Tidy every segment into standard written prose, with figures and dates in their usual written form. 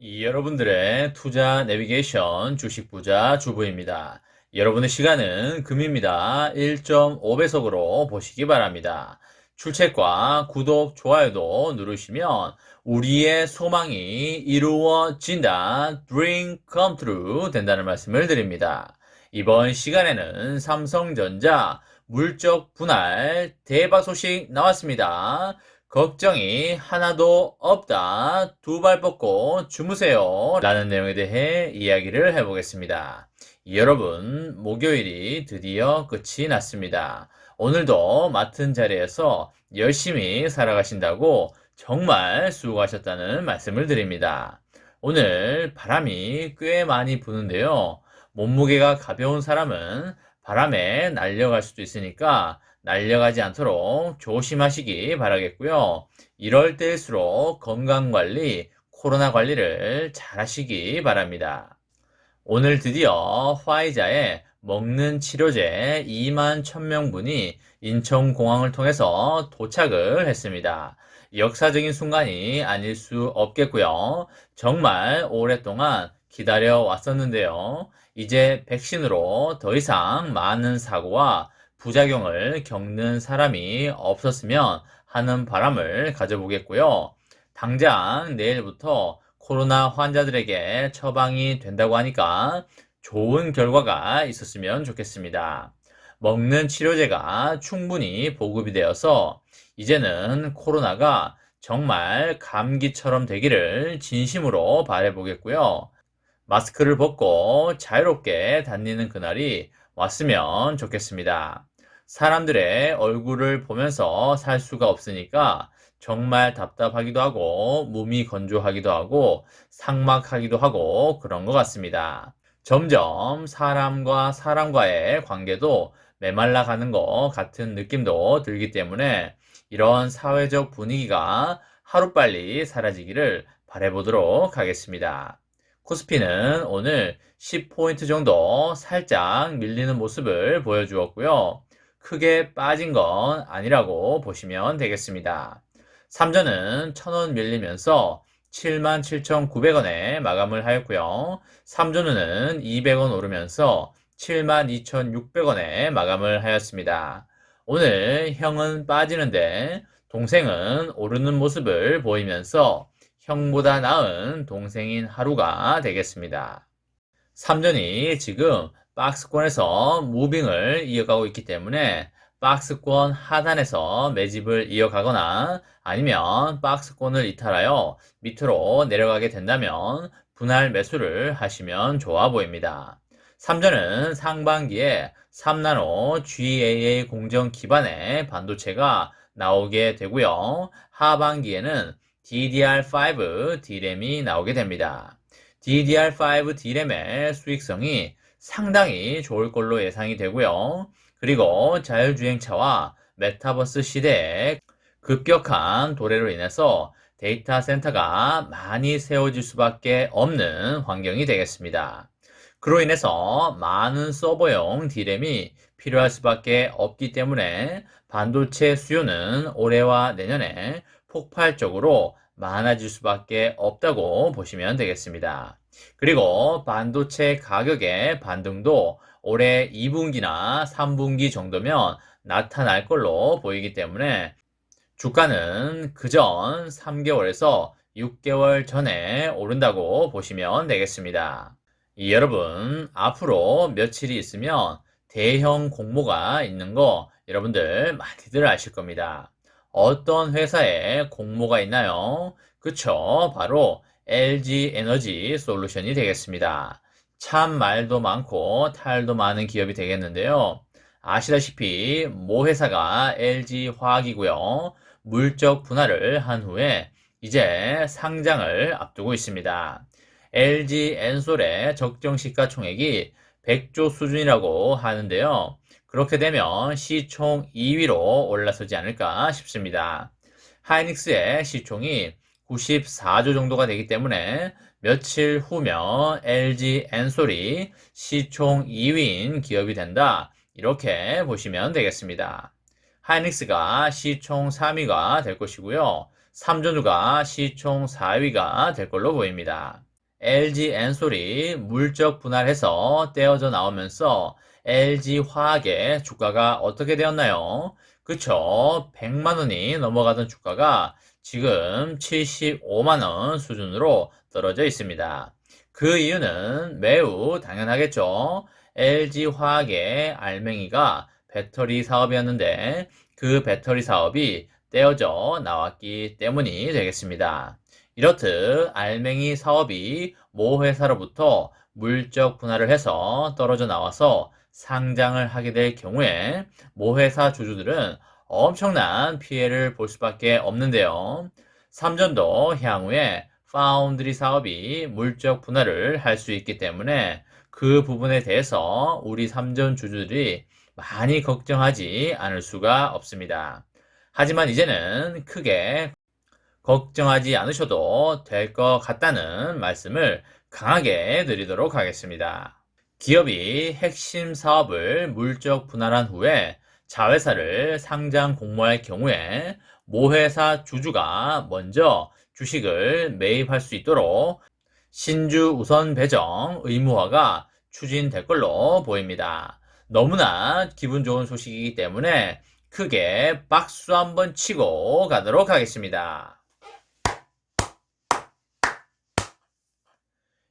여러분들의 투자 내비게이션 주식 부자 주부입니다. 여러분의 시간은 금입니다. 1.5배속으로 보시기 바랍니다. 출첵과 구독, 좋아요도 누르시면 우리의 소망이 이루어진다, Dream come true 된다는 말씀을 드립니다. 이번 시간에는 삼성전자 물적 분할 대박 소식 나왔습니다. 걱정이 하나도 없다. 두 발 뻗고 주무세요. 라는 내용에 대해 이야기를 해보겠습니다. 여러분, 목요일이 드디어 끝이 났습니다. 오늘도 맡은 자리에서 열심히 살아가신다고 정말 수고하셨다는 말씀을 드립니다. 오늘 바람이 꽤 많이 부는데요. 몸무게가 가벼운 사람은 바람에 날려갈 수도 있으니까 날려가지 않도록 조심하시기 바라겠고요. 이럴 때일수록 건강관리, 코로나 관리를 잘 하시기 바랍니다. 오늘 드디어 화이자의 먹는 치료제 2만 1000명분이 인천공항을 통해서 도착을 했습니다. 역사적인 순간이 아닐 수 없겠고요. 정말 오랫동안 기다려 왔었는데요. 이제 백신으로 더 이상 많은 사고와 부작용을 겪는 사람이 없었으면 하는 바람을 가져보겠고요. 당장 내일부터 코로나 환자들에게 처방이 된다고 하니까 좋은 결과가 있었으면 좋겠습니다. 먹는 치료제가 충분히 보급이 되어서 이제는 코로나가 정말 감기처럼 되기를 진심으로 바라보겠고요. 마스크를 벗고 자유롭게 다니는 그날이 왔으면 좋겠습니다. 사람들의 얼굴을 보면서 살 수가 없으니까 정말 답답하기도 하고 몸이 건조하기도 하고 삭막하기도 하고 그런 것 같습니다. 점점 사람과 사람과의 관계도 메말라 가는 것 같은 느낌도 들기 때문에 이런 사회적 분위기가 하루빨리 사라지기를 바라보도록 하겠습니다. 코스피는 오늘 10포인트 정도 살짝 밀리는 모습을 보여주었고요. 크게 빠진 건 아니라고 보시면 되겠습니다. 삼전은 1000원 밀리면서 77,900원에 마감을 하였고요. 삼전은 200원 오르면서 72,600원에 마감을 하였습니다. 오늘 형은 빠지는데 동생은 오르는 모습을 보이면서 형보다 나은 동생인 하루가 되겠습니다. 삼전이 지금 박스권에서 무빙을 이어가고 있기 때문에 박스권 하단에서 매집을 이어가거나 아니면 박스권을 이탈하여 밑으로 내려가게 된다면 분할 매수를 하시면 좋아 보입니다. 삼전은 상반기에 3나노 GAA 공정 기반의 반도체가 나오게 되고요. 하반기에는 DDR5 D램이 나오게 됩니다. DDR5 D램의 수익성이 상당히 좋을 걸로 예상이 되고요. 그리고 자율주행차와 메타버스 시대에 급격한 도래로 인해서 데이터 센터가 많이 세워질 수밖에 없는 환경이 되겠습니다. 그로 인해서 많은 서버용 D램이 필요할 수밖에 없기 때문에 반도체 수요는 올해와 내년에 폭발적으로 많아질 수밖에 없다고 보시면 되겠습니다. 그리고 반도체 가격의 반등도 올해 2분기나 3분기 정도면 나타날 걸로 보이기 때문에 주가는 그전 3개월에서 6개월 전에 오른다고 보시면 되겠습니다. 여러분, 앞으로 며칠이 있으면 대형 공모가 있는 거 여러분들 많이들 아실 겁니다. 어떤 회사에 공모가 있나요? 그쵸? 바로 LG 에너지 솔루션이 되겠습니다. 참 말도 많고 탈도 많은 기업이 되겠는데요. 아시다시피 모 회사가 LG 화학이고요. 물적 분할을 한 후에 이제 상장을 앞두고 있습니다. LG 엔솔의 적정 시가총액이 100조 수준이라고 하는데요. 그렇게 되면 시총 2위로 올라서지 않을까 싶습니다. 하이닉스의 시총이 94조 정도가 되기 때문에 며칠 후면 LG 엔솔이 시총 2위인 기업이 된다. 이렇게 보시면 되겠습니다. 하이닉스가 시총 3위가 될 것이고요. 삼전주가 시총 4위가 될 걸로 보입니다. LG 엔솔이 물적 분할해서 떼어져 나오면서 LG 화학의 주가가 어떻게 되었나요? 그쵸? 100만 원이 넘어가던 주가가 지금 75만 원 수준으로 떨어져 있습니다. 그 이유는 매우 당연하겠죠? LG 화학의 알맹이가 배터리 사업이었는데 그 배터리 사업이 떼어져 나왔기 때문이 되겠습니다. 이렇듯 알맹이 사업이 모 회사로부터 물적 분할을 해서 떨어져 나와서 상장을 하게 될 경우에 모 회사 주주들은 엄청난 피해를 볼 수밖에 없는데요. 삼전도 향후에 파운드리 사업이 물적 분할을 할 수 있기 때문에 그 부분에 대해서 우리 삼전 주주들이 많이 걱정하지 않을 수가 없습니다. 하지만 이제는 크게 걱정하지 않으셔도 될 것 같다는 말씀을 강하게 드리도록 하겠습니다. 기업이 핵심 사업을 물적 분할한 후에 자회사를 상장 공모할 경우에 모 회사 주주가 먼저 주식을 매입할 수 있도록 신주 우선 배정 의무화가 추진될 걸로 보입니다. 너무나 기분 좋은 소식이기 때문에 크게 박수 한번 치고 가도록 하겠습니다.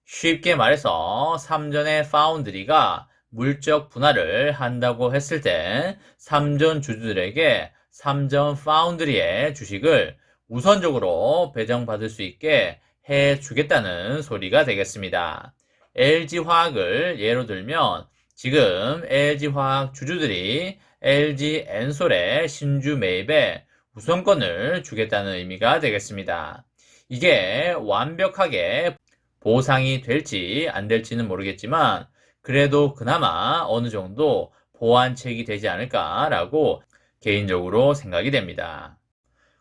쉽게 말해서 삼전의 파운드리가 물적 분할을 한다고 했을 때 삼전 주주들에게 삼전 파운드리의 주식을 우선적으로 배정받을 수 있게 해주겠다는 소리가 되겠습니다. LG화학을 예로 들면 지금 LG화학 주주들이 LG 엔솔의 신주 매입에 우선권을 주겠다는 의미가 되겠습니다. 이게 완벽하게 보상이 될지 안 될지는 모르겠지만 그래도 그나마 어느 정도 보완책이 되지 않을까라고 개인적으로 생각이 됩니다.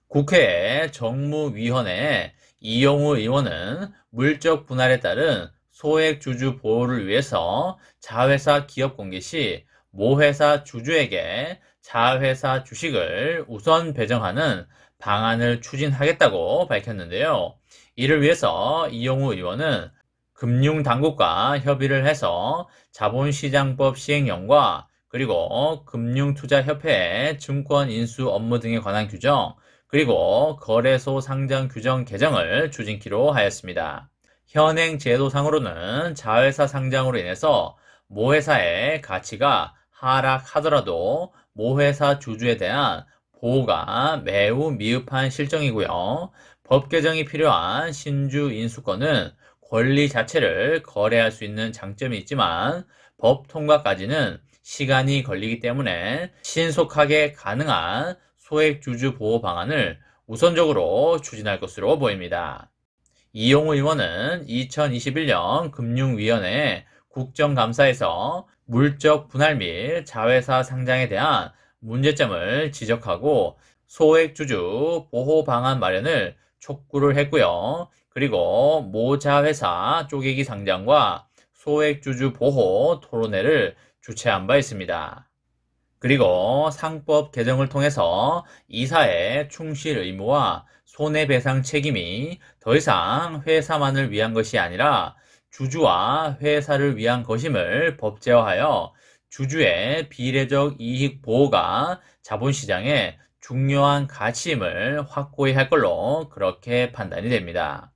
국회 정무위원회 이용우 의원은 물적 분할에 따른 소액 주주 보호를 위해서 자회사 기업 공개 시 모 회사 주주에게 자회사 주식을 우선 배정하는 방안을 추진하겠다고 밝혔는데요. 이를 위해서 이용우 의원은 금융당국과 협의를 해서 자본시장법 시행령과 그리고 금융투자협회의 증권 인수 업무 등에 관한 규정, 그리고 거래소 상장 규정 개정을 추진키로 하였습니다. 현행 제도상으로는 자회사 상장으로 인해서 모 회사의 가치가 하락하더라도 모 회사 주주에 대한 보호가 매우 미흡한 실정이고요. 법 개정이 필요한 신주 인수권은 권리 자체를 거래할 수 있는 장점이 있지만 법 통과까지는 시간이 걸리기 때문에 신속하게 가능한 소액 주주 보호 방안을 우선적으로 추진할 것으로 보입니다. 이용우 의원은 2021년 금융위원회 국정감사에서 물적 분할 및 자회사 상장에 대한 문제점을 지적하고 소액주주 보호 방안 마련을 촉구를 했고요. 그리고 모자회사 쪼개기 상장과 소액주주 보호 토론회를 주최한 바 있습니다. 그리고 상법 개정을 통해서 이사의 충실 의무와 손해배상 책임이 더 이상 회사만을 위한 것이 아니라 주주와 회사를 위한 것임을 법제화하여 주주의 비례적 이익 보호가 자본시장의 중요한 가치임을 확고히 할 걸로 그렇게 판단이 됩니다.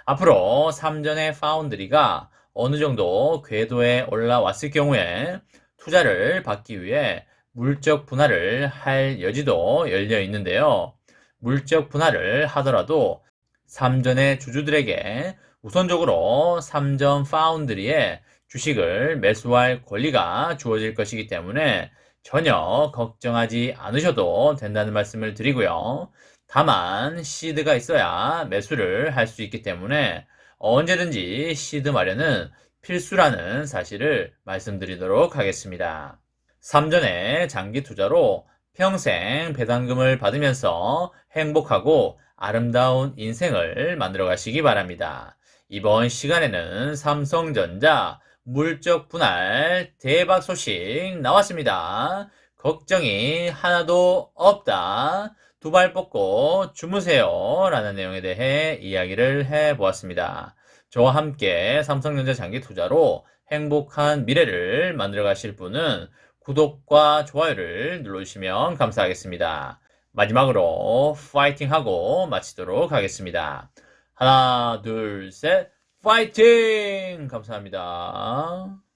앞으로 삼전의 파운드리가 어느 정도 궤도에 올라왔을 경우에 투자를 받기 위해 물적 분할을 할 여지도 열려 있는데요. 물적 분할을 하더라도 삼전의 주주들에게 우선적으로 삼전 파운드리의 주식을 매수할 권리가 주어질 것이기 때문에 전혀 걱정하지 않으셔도 된다는 말씀을 드리고요. 다만 시드가 있어야 매수를 할 수 있기 때문에 언제든지 시드 마련은 필수라는 사실을 말씀드리도록 하겠습니다. 삼전의 장기 투자로 평생 배당금을 받으면서 행복하고 아름다운 인생을 만들어 가시기 바랍니다. 이번 시간에는 삼성전자 물적 분할 대박 소식 나왔습니다. 걱정이 하나도 없다. 두 발 뻗고 주무세요. 라는 내용에 대해 이야기를 해보았습니다. 저와 함께 삼성전자 장기 투자로 행복한 미래를 만들어 가실 분은 구독과 좋아요를 눌러주시면 감사하겠습니다. 마지막으로 파이팅 하고 마치도록 하겠습니다. 하나, 둘, 셋, 파이팅! 감사합니다.